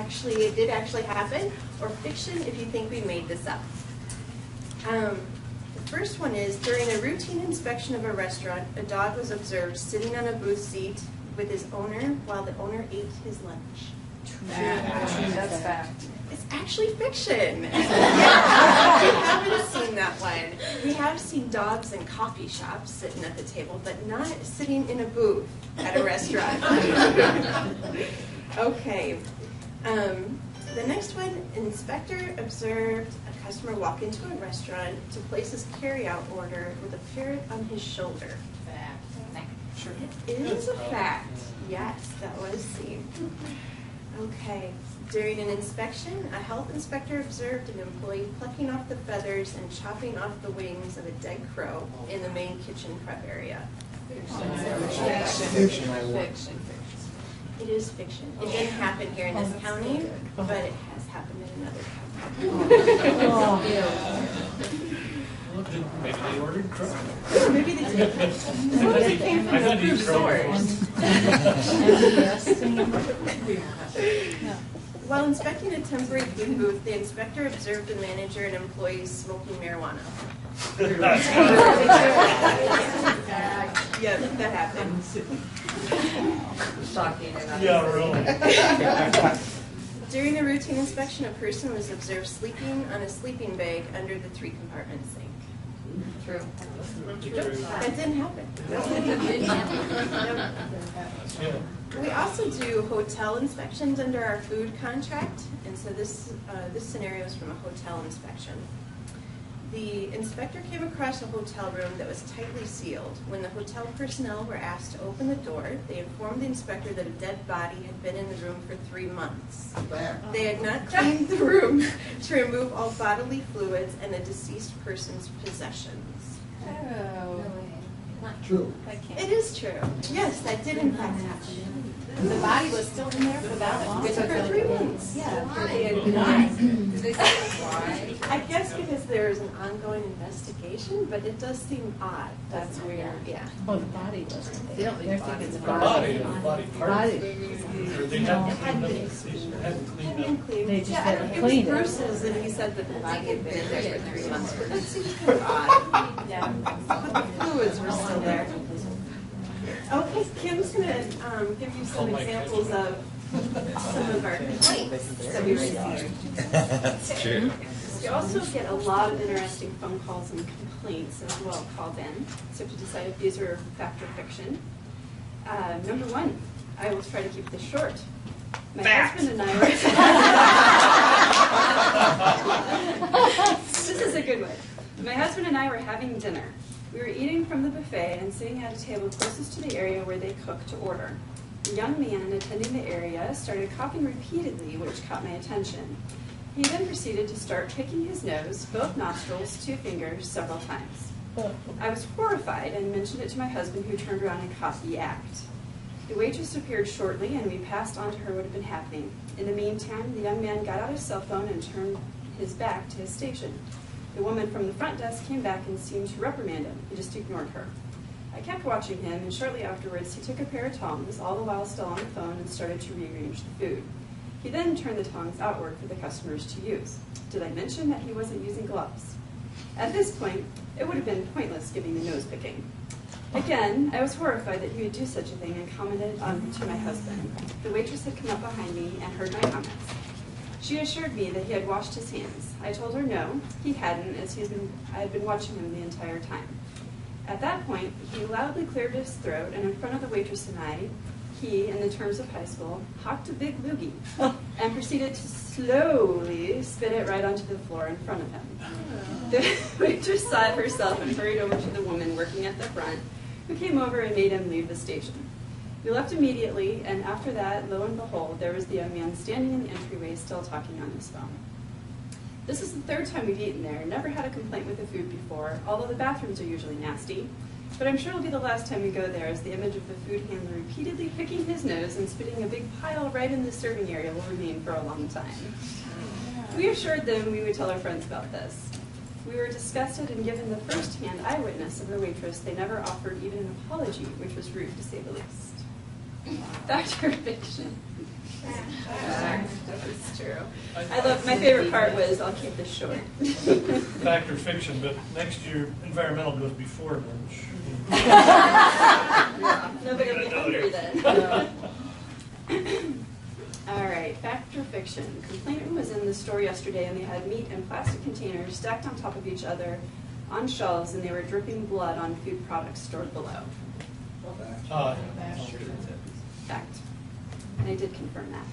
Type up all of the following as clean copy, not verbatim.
it did actually happen, or fiction if you think we made this up. The first one is, during a routine inspection of a restaurant, a dog was observed sitting on a booth seat with his owner while the owner ate his lunch. That's fact. It's actually fiction. Yeah, we haven't seen that one. We have seen dogs in coffee shops sitting at the table, but not sitting in a booth at a restaurant. Okay. The next one, inspector observed a customer walk into a restaurant to place his carry-out order with a parrot on his shoulder. Fact. Sure. It is a fact. Yes, that was seen. Okay. During an inspection, a health inspector observed an employee plucking off the feathers and chopping off the wings of a dead crow in the main kitchen prep area. Fiction. It is fiction. It didn't happen here in this county, but it has happened in another county. Maybe they ordered crow. Maybe they did. Suppose it came from an approved source. While inspecting a temporary food booth, the inspector observed a manager and employees smoking marijuana. Yeah, that happened. Shocking. Yeah, really. During a routine inspection, a person was observed sleeping on a sleeping bag under the 3-compartment sink. True. That didn't happen. Yeah. We also do hotel inspections under our food contract, and so this scenario is from a hotel inspection. The inspector came across a hotel room that was tightly sealed. When the hotel personnel were asked to open the door, they informed the inspector that a dead body had been in the room for 3 months. They had not cleaned the room to remove all bodily fluids and the deceased person's possessions. Oh. True. It is true. Yes, that did in fact happen. The body was still in there for that long? For 3 months. Yeah. Did they say why? I guess because there is an ongoing investigation, but it does seem odd. That's weird. Yeah. Oh, the body wasn't there. They're thinking it's a Body body. part. Body. Or they hadn't cleaned up. They hadn't cleaned up. They just Yeah, hadn't it was cleaned it. Bruce's, and he said that the body had been in there for 3 months, but that seems kind of odd. Yeah. But the fluids were still there. Okay, Kim's going to give you some examples of some of our complaints that we received. That's true. We also get a lot of interesting phone calls and complaints as well called in, so to decide if these are fact or fiction. Number 1, I will try to keep this short. My husband and I were this is a good one. My husband and I were having dinner. We were eating from the buffet and sitting at a table closest to the area where they cook to order. A young man attending the area started coughing repeatedly, which caught my attention. He then proceeded to start picking his nose, both nostrils, 2 fingers, several times. I was horrified and mentioned it to my husband, who turned around and caught the act. The waitress appeared shortly, and we passed on to her what had been happening. In the meantime, the young man got out his cell phone and turned his back to his station. The woman from the front desk came back and seemed to reprimand him. He just ignored her. I kept watching him, and shortly afterwards, he took a pair of tongs, all the while still on the phone, and started to rearrange the food. He then turned the tongs outward for the customers to use. Did I mention that he wasn't using gloves? At this point, it would have been pointless giving the nose picking. Again, I was horrified that he would do such a thing and commented on to my husband. The waitress had come up behind me and heard my comments. She assured me that he had washed his hands. I told her no, he hadn't, as I had been watching him the entire time. At that point, he loudly cleared his throat, and in front of the waitress and I, he, in the terms of high school, hawked a big loogie and proceeded to slowly spit it right onto the floor in front of him. The waitress saw it herself and hurried over to the woman working at the front, who came over and made him leave the station. We left immediately, and after that, lo and behold, there was the young man standing in the entryway still talking on his phone. This is the 3rd time we've eaten there. Never had a complaint with the food before, although the bathrooms are usually nasty. But I'm sure it'll be the last time we go there, as the image of the food handler repeatedly picking his nose and spitting a big pile right in the serving area will remain for a long time. We assured them we would tell our friends about this. We were disgusted, and given the first-hand eyewitness of the waitress, they never offered even an apology, which was rude to say the least. Fact or fiction? Fact. That's true. I love, my favorite part was, I'll keep this short. Fact or fiction, but next year environmental goes before lunch. Nobody will be hungry then. All right, fact or fiction? Complainant was in the store yesterday and they had meat in plastic containers stacked on top of each other on shelves and they were dripping blood on food products stored below. Fact. And I did confirm that.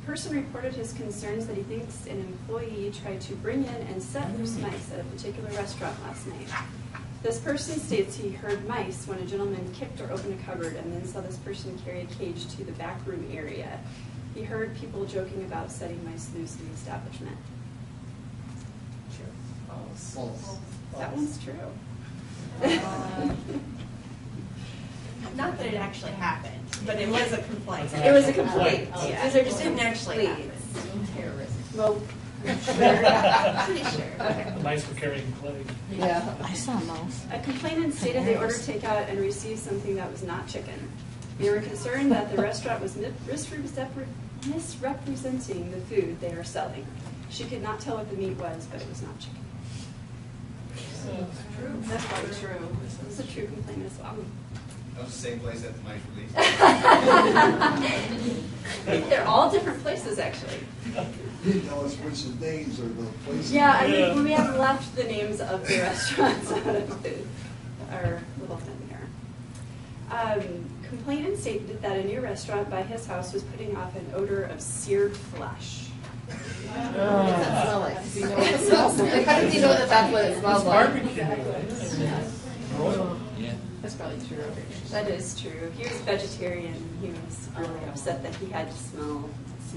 Person reported his concerns that he thinks an employee tried to bring in and set loose mice at a particular restaurant last night. This person states he heard mice when a gentleman kicked or opened a cupboard and then saw this person carry a cage to the back room area. He heard people joking about setting mice loose in the establishment. True. False. That one's true. Not that it actually happened, but it was a complaint. It was a complaint. Yeah. These are just Didn't actually happen. terrorism. Well, Pretty sure. okay. The mice were carrying plague. Yeah. I saw a mouse. A complainant stated they ordered takeout and received something that was not chicken. They were concerned that the restaurant was misrepresenting the food they are selling. She could not tell what the meat was, but it was not chicken. That's probably true. This is a true complaint as well. That was the same place that the mice released. They're all different places, actually. You didn't tell us which the names of the places. Yeah, I mean, we have left the names of the restaurants out of our little thing here. Complainant stated that a new restaurant by his house was putting off an odor of seared flesh. How did you know that that's what it smells like? Barbecue. Yeah. That's probably true. That is true. He was vegetarian. He was really upset that he had to smell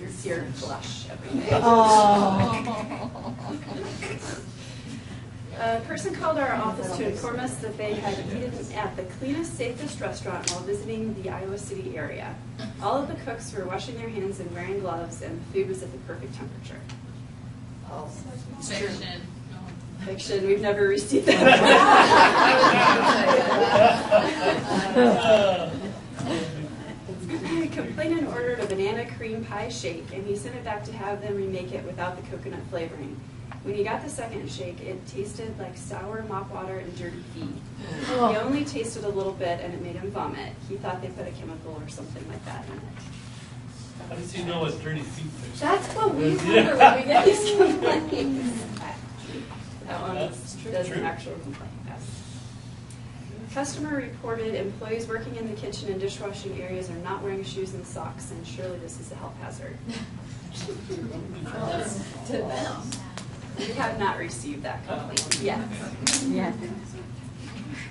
seared flesh every day. A person called our office to inform us that they had eaten at the cleanest, safest restaurant while visiting the Iowa City area. All of the cooks were washing their hands and wearing gloves, and the food was at the perfect temperature. Fiction. Fiction. We've never received that. Complainant ordered a banana cream pie shake, and he sent it back to have them remake it without the coconut flavoring. When he got the second shake, it tasted like sour mop water and dirty feet. He only tasted a little bit, and it made him vomit. He thought they put a chemical or something like that in it. How does he know what dirty feet are? That's what we wonder when we get these complaints. That one does an actual complaint. Yes. Customer reported employees working in the kitchen and dishwashing areas are not wearing shoes and socks, and surely this is a health hazard. To them. We have not received that complaint yet. Yeah.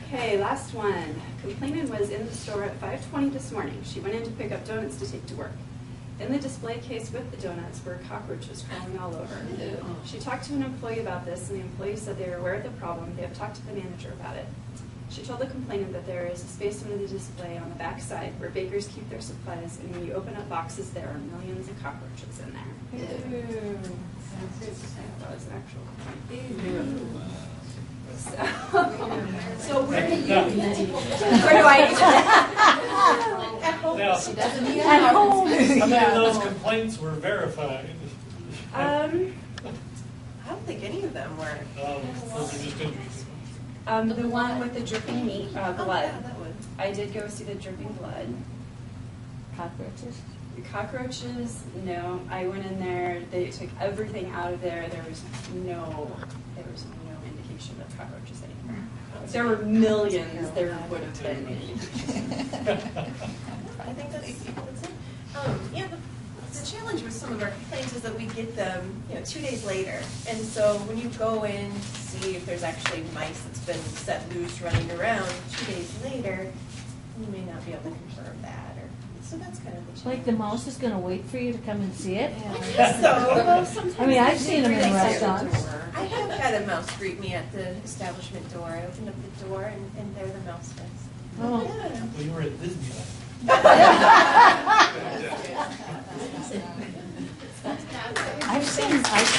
Okay, last one. Complainant was in the store at 5:20 this morning. She went in to pick up donuts to take to work. In the display case with the donuts were cockroaches crawling all over. She talked to an employee about this, and the employee said they were aware of the problem. They have talked to the manager about it. She told the complainant that there is a space under the display on the back side where bakers keep their supplies, and when you open up boxes, there are millions of cockroaches in there. That was an actual complaint. So where do you eat? Where do I eat? Now, She doesn't eat at home. how many of those complaints were verified? I don't think any of them were. Those are just interesting. The one with the dripping meat, blood. Oh, yeah, that one. I did go see the dripping blood. Cockroaches? The cockroaches, no. I went in there. They took everything out of there. There was no indication of cockroaches anymore. If there were millions, there would have been indication. I think that's it. Yeah, the challenge with some of our complaints is that we get them, 2 days later. And so when you go in to see if there's actually mice that's been set loose running around 2 days later, you may not be able to confirm that. So that's kind of the challenge. Like the mouse is going to wait for you to come and see it? I guess so. Well, sometimes I mean, I've they seen them in really restaurants. I have had a mouse greet me at the establishment door. I opened up the door and there the mouse was. Oh. Yeah. Well, you were at Disneyland. I've seen mice